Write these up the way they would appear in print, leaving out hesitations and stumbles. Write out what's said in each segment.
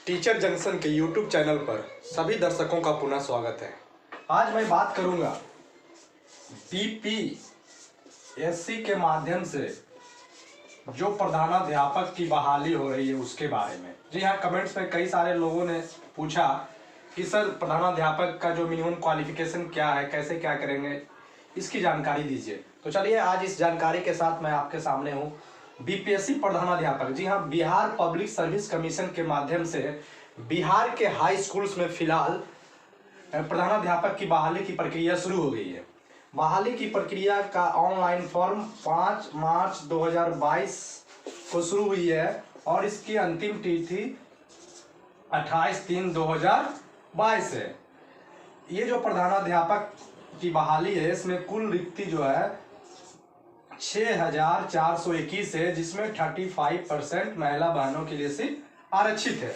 Teacher junction के YouTube channel पर सभी दर्शकों का पुनः स्वागत है। आज मैं बात करूंगा बीपीएससी के माध्यम से जो प्रधानाध्यापक की बहाली हो रही है उसके बारे में। जी हाँ, कमेंट्स में कई सारे लोगों ने पूछा कि सर प्रधानाध्यापक का जो मिनिमम क्वालिफिकेशन क्या है, कैसे क्या करेंगे, इसकी जानकारी दीजिए। तो चलिए आज इस जानकारी के साथ मैं आपके सामने हूँ। बीपीएससी प्रधानाध्यापक, जी हाँ, बिहार पब्लिक सर्विस कमीशन के माध्यम से बिहार के हाई स्कूल्स में फिलहाल प्रधानाध्यापक की बहाली की प्रक्रिया शुरू हो गई है। बहाली की प्रक्रिया का ऑनलाइन फॉर्म 5 मार्च 2022 को शुरू हुई है और इसकी अंतिम तिथि 28/3/2022 है। ये जो प्रधानाध्यापक की बहाली है, इसमें कुल रिक्ति जो है 6421 है, जिसमें 35% महिला बहनों के लिए सीट आरक्षित है।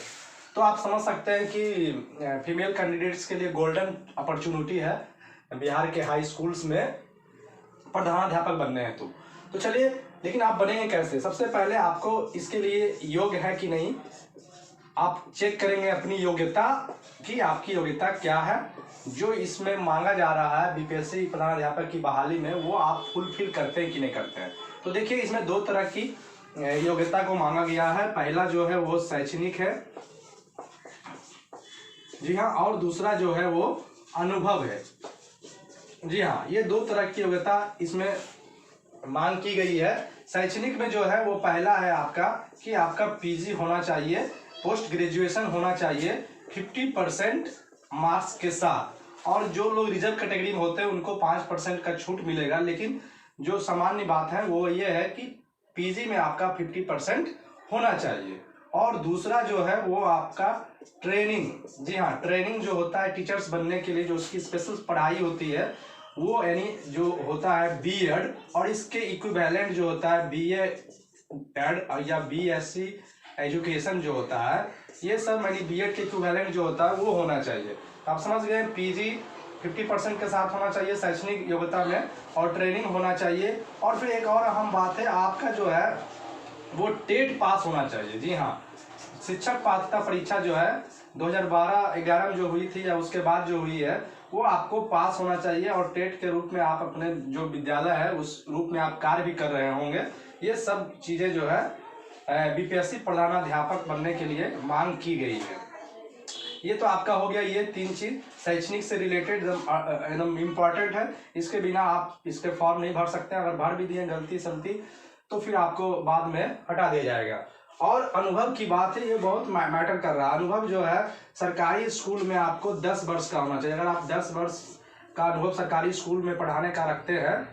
तो आप समझ सकते हैं कि फीमेल कैंडिडेट्स के लिए गोल्डन अपॉर्चुनिटी है बिहार के हाई स्कूल्स में प्रधानाध्यापक बनने हैं। तो चलिए, लेकिन आप बनेंगे कैसे? सबसे पहले आपको इसके लिए योग्य है कि नहीं, आप चेक करेंगे अपनी योग्यता कि आपकी योग्यता क्या है। जो इसमें मांगा जा रहा है बीपीएससी प्रधानाध्यापक की बहाली में, वो आप फुलफिल करते हैं कि नहीं करते हैं। तो देखिए, इसमें दो तरह की योग्यता को मांगा गया है। पहला जो है वो शैक्षणिक है, जी हाँ, और दूसरा जो है वो अनुभव है। जी हाँ, ये दो तरह की योग्यता इसमें मांग की गई है। शैक्षणिक में जो है वो पहला है आपका कि आपका पीजी होना चाहिए, पोस्ट ग्रेजुएशन होना चाहिए 50% मार्क्स के साथ, और जो लोग रिजर्व कैटेगरी में होते हैं उनको 5% का छूट मिलेगा। लेकिन जो सामान्य बात है वो ये है कि पीजी में आपका 50% होना चाहिए। और दूसरा जो है वो आपका ट्रेनिंग, जी हाँ, ट्रेनिंग जो होता है टीचर्स बनने के लिए, जो उसकी स्पेशल पढ़ाई होती है वो यानी जो होता है बीएड, और इसके इक्विवेलेंट जो होता है बीएड या बीएससी एजुकेशन जो होता है, ये सब यानी बीएड के इक्विवेलेंट जो होता है वो होना चाहिए। तो आप समझ गए, पीजी 50% के साथ होना चाहिए शैक्षणिक योग्यता में, और ट्रेनिंग होना चाहिए। और फिर एक और अहम बात है, आपका जो है वो टेट पास होना चाहिए। जी हाँ, शिक्षक पात्रता परीक्षा जो है 2012-11 में जो हुई थी या उसके बाद जो हुई है, वो आपको पास होना चाहिए। और टेट के रूप में आप अपने जो विद्यालय है उस रूप में आप कार्य भी कर रहे होंगे। ये सब चीज़ें जो है बीपीएससी प्रधानाध्यापक बनने के लिए मांग की गई है। ये तो आपका हो गया, ये 3 चीज शैक्षणिक से रिलेटेड एकदम इम्पॉर्टेंट है। इसके बिना आप इसके फॉर्म नहीं भर सकते। अगर भर भी दिए गलती सलती तो फिर आपको बाद में हटा दिया जाएगा। और अनुभव की बात है, ये बहुत मैटर कर रहा है। अनुभव जो है सरकारी स्कूल में आपको 10 वर्ष का होना चाहिए। अगर आप 10 वर्ष का अनुभव सरकारी स्कूल में पढ़ाने का रखते हैं,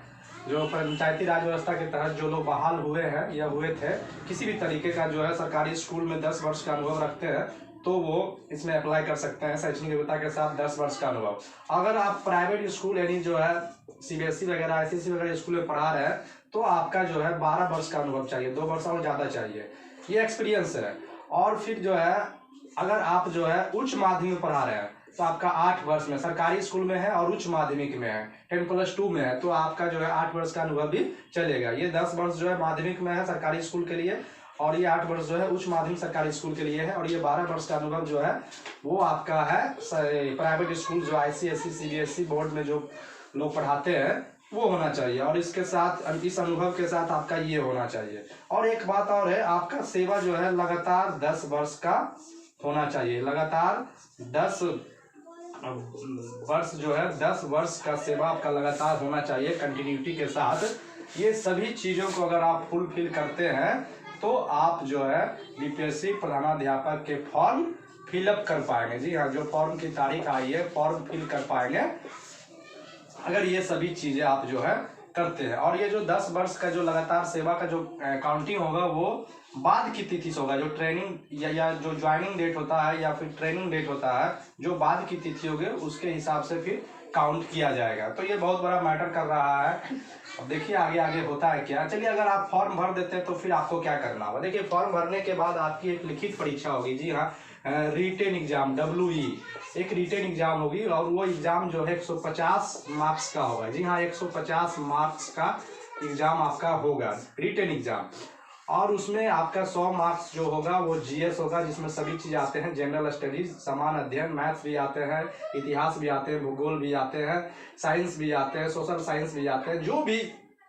जो पंचायती राज व्यवस्था के तहत जो लोग बहाल हुए हैं या हुए थे, किसी भी तरीके का जो है सरकारी स्कूल में 10 वर्ष का अनुभव रखते हैं, तो वो इसमें अप्लाई कर सकते हैं शैक्षणिक योग्यता के साथ 10 वर्ष का अनुभव। अगर आप प्राइवेट स्कूल यानी जो है सीबीएसई वगैरह आईसीएसई वगैरह स्कूल में पढ़ा रहे हैं, तो आपका जो है 12 वर्ष का अनुभव चाहिए, 2 वर्ष और ज़्यादा चाहिए, ये एक्सपीरियंस है। और फिर जो है अगर आप जो है उच्च माध्यमिक में पढ़ा रहे हैं तो आपका 8 वर्ष में सरकारी स्कूल में है और उच्च माध्यमिक में है 10+2 में है, तो आपका जो है 8 वर्ष का अनुभव भी चलेगा। ये 10 वर्ष जो है माध्यमिक में है सरकारी स्कूल के लिए, और ये 8 वर्ष जो है उच्च माध्यमिक सरकारी स्कूल के लिए है, और ये 12 वर्ष का अनुभव जो है वो आपका है प्राइवेट स्कूल जो आईसीएसई सीबीएसई बोर्ड में जो लोग पढ़ाते हैं वो होना चाहिए। और इसके साथ, इस अनुभव के साथ आपका ये होना चाहिए। और एक बात और है, आपका सेवा जो है लगातार 10 वर्ष का होना चाहिए। लगातार 10 वर्ष जो है 10 वर्ष का सेवा आपका लगातार होना चाहिए कंटिन्यूटी के साथ। ये सभी चीज़ों को अगर आप फुलफिल करते हैं तो आप जो है बीपीएससी प्रधानाध्यापक के फॉर्म फिलअप कर पाएंगे। जी हाँ, जो फॉर्म की तारीख आई है फॉर्म फिल कर पाएंगे अगर ये सभी चीज़ें आप जो है करते हैं। और ये जो 10 वर्ष का जो लगातार सेवा का जो काउंटिंग होगा वो बाद की तिथि से होगा। जो ट्रेनिंग या जो ज्वाइनिंग डेट होता है या फिर ट्रेनिंग डेट होता है, जो बाद की तिथि होगी उसके हिसाब से फिर काउंट किया जाएगा। तो ये बहुत बड़ा मैटर कर रहा है। अब देखिए आगे आगे होता है क्या। चलिए, अगर आप फॉर्म भर देते हैं तो फिर आपको क्या करना होगा। देखिए, फॉर्म भरने के बाद आपकी एक लिखित परीक्षा होगी। जी हाँ, रिटेन एग्जाम WE एक रिटेन एग्जाम होगी, और वो एग्जाम जो है 150 मार्क्स का होगा। जी हाँ, 150 मार्क्स का एग्जाम आपका होगा रिटेन एग्जाम। और उसमें आपका 100 मार्क्स जो होगा वो जीएस होगा, जिसमें सभी चीज़ आते हैं, जनरल स्टडीज, समान अध्ययन, मैथ्स भी आते हैं, इतिहास भी आते हैं, भूगोल भी आते हैं, साइंस भी आते हैं, सोशल साइंस भी आते हैं, जो भी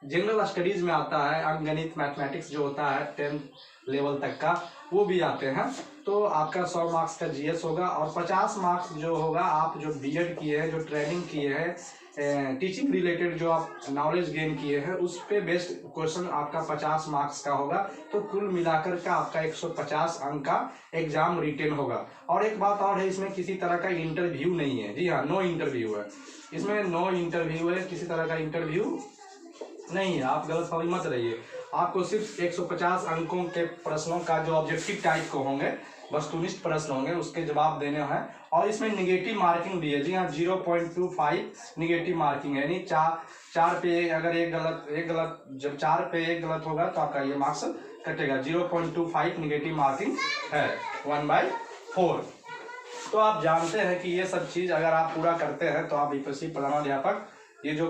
जनरल स्टडीज में आता है, अंकगणित मैथमेटिक्स जो होता है 10th लेवल तक का वो भी आते हैं। तो आपका 100 मार्क्स का जीएस होगा और 50 मार्क्स जो होगा आप जो बीएड किए हैं, जो ट्रेनिंग किए हैं, टीचिंग रिलेटेड जो आप नॉलेज गेन किए हैं उस पे बेस्ड क्वेश्चन आपका 50 मार्क्स का होगा। तो कुल मिलाकर का आपका 150 अंक का एग्जाम रिटेन होगा। और एक बात और है, इसमें किसी तरह का इंटरव्यू नहीं है। जी हाँ, नो इंटरव्यू है इसमें, नो इंटरव्यू है, किसी तरह का इंटरव्यू नहीं है। आप गलतफहमी मत रहिए। आपको सिर्फ 150 अंकों के प्रश्नों का जो ऑब्जेक्टिव टाइप को होंगे, वस्तुनिष्ठ प्रश्न होंगे, उसके जवाब देने हैं। और इसमें निगेटिव मार्किंग भी है। जी हाँ, 0.25 निगेटिव मार्किंग है, यानी चार पे अगर एक गलत जब 4 पे 1 गलत होगा तो आपका ये मार्क्स कटेगा। 0.25 निगेटिव मार्किंग है 1/4। तो आप जानते हैं कि ये सब चीज़ अगर आप पूरा करते हैं तो आप बीपीएससी प्रधानाध्यापक, ये जो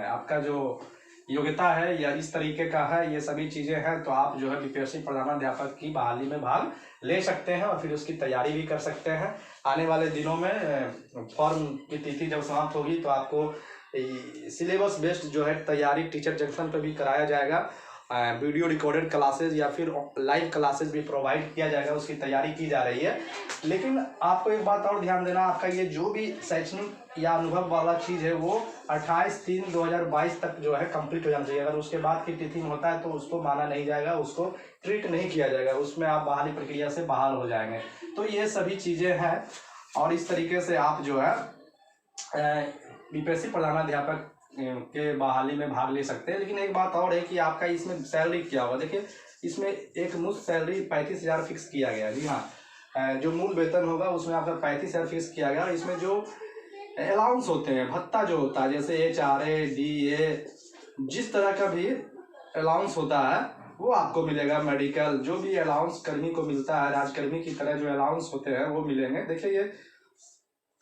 आपका जो योग्यता है या इस तरीके का है, ये सभी चीज़ें हैं, तो आप जो है बीपीएससी प्रधानाध्यापक की बहाली में भाग ले सकते हैं और फिर उसकी तैयारी भी कर सकते हैं। आने वाले दिनों में फॉर्म की तिथि जब समाप्त होगी तो आपको सिलेबस बेस्ड जो है तैयारी टीचर जंक्शन पर भी कराया जाएगा। वीडियो रिकॉर्डेड क्लासेस या फिर लाइव क्लासेस भी प्रोवाइड किया जाएगा, उसकी तैयारी की जा रही है। लेकिन आपको एक बात और ध्यान देना, आपका ये जो भी शैक्षणिक या अनुभव वाला चीज़ है वो 28/3/2022 तक जो है कंप्लीट हो जाना चाहिए। अगर उसके बाद की तिथि में होता है तो उसको माना नहीं जाएगा, उसको ट्रीट नहीं किया जाएगा, उसमें आप बहाली प्रक्रिया से बहाल हो जाएंगे। तो ये सभी चीज़ें हैं और इस तरीके से आप जो है बीपीएससी प्रधानाध्यापक के बहाली में भाग ले सकते हैं। लेकिन एक बात और है कि आपका इसमें सैलरी क्या होगा। देखिए, इसमें एक मुफ्त सैलरी 35,000 फिक्स किया गया। जी हाँ, जो मूल वेतन होगा उसमें आपका 35,000 फिक्स किया गया। इसमें जो अलाउंस होते हैं, भत्ता जो होता है, जैसे HRA DA, जिस तरह का भी अलाउंस होता है वो आपको मिलेगा। मेडिकल जो भी अलाउंस कर्मी को मिलता है, राजकर्मी की तरह जो अलाउंस होते हैं वो मिलेंगे। देखिए, ये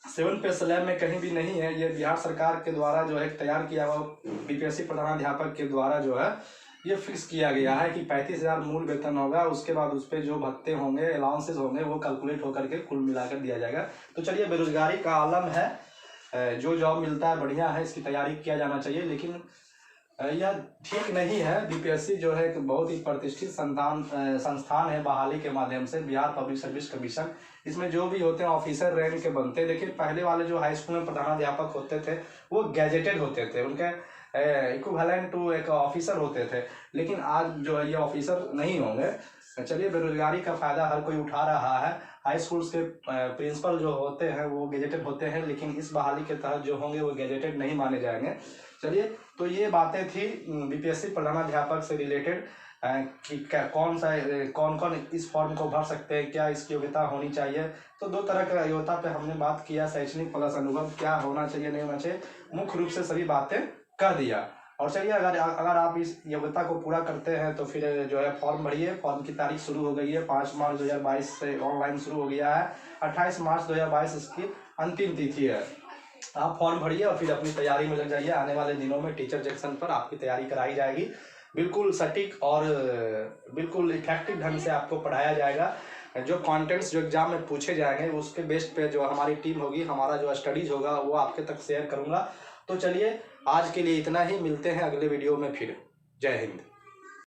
7 पे स्लैब में कहीं भी नहीं है, ये बिहार सरकार के द्वारा जो है तैयार किया हुआ बीपीएससी प्रधानाध्यापक के द्वारा जो है ये फिक्स किया गया है कि 35,000 मूल वेतन होगा, उसके बाद उस पर जो भत्ते होंगे, अलाउंसेस होंगे, वो कैलकुलेट होकर के कुल मिलाकर दिया जाएगा। तो चलिए, बेरोजगारी का आलम है, जो जॉब मिलता है बढ़िया है, इसकी तैयारी किया जाना चाहिए। लेकिन यह ठीक नहीं है। बीपीएससी जो है एक बहुत ही प्रतिष्ठित संस्थान है बहाली के माध्यम से, बिहार पब्लिक सर्विस कमीशन। इसमें जो भी होते हैं ऑफिसर रैंक के बनते हैं। देखिए, पहले वाले जो हाई स्कूल में प्रधानाध्यापक होते थे वो गैजेटेड होते थे, उनके इक्विवेलेंट टू एक ऑफिसर होते थे। लेकिन आज जो है ये ऑफिसर नहीं होंगे। चलिए, बेरोजगारी का फायदा हर कोई उठा रहा है। हाई स्कूल्स के प्रिंसिपल जो होते हैं वो गैजेटेड होते हैं, लेकिन इस बहाली के तहत जो होंगे वो गैजेटेड नहीं माने जाएंगे। चलिए, तो ये बातें थी बीपीएससी प्रधानाध्यापक से रिलेटेड कि कौन कौन इस फॉर्म को भर सकते हैं, क्या इसकी योग्यता होनी चाहिए। तो 2 तरह का योग्यता पे हमने बात किया, शैक्षणिक प्लस अनुभव, क्या होना चाहिए नहीं होना चाहिए, मुख्य रूप से सभी बातें कर दिया। और चलिए, अगर आप इस योग्यता को पूरा करते हैं तो फिर जो है फॉर्म भरिए। फॉर्म की तारीख शुरू हो गई है, 5 मार्च 2022 से ऑनलाइन शुरू हो गया है। 28 मार्च 2022 इसकी अंतिम तिथि है। आप फॉर्म भरिए और फिर अपनी तैयारी में लग जाइए। आने वाले दिनों में टीचर जंक्शन पर आपकी तैयारी कराई जाएगी, बिल्कुल सटीक और बिल्कुल इफेक्टिव ढंग से आपको पढ़ाया जाएगा। जो कंटेंट्स जो एग्जाम में पूछे जाएंगे उसके बेस्ड पे जो हमारी टीम होगी, हमारा जो स्टडीज होगा वो आपके तक शेयर करूंगा। तो चलिए, आज के लिए इतना ही, मिलते हैं अगले वीडियो में फिर। जय हिंद।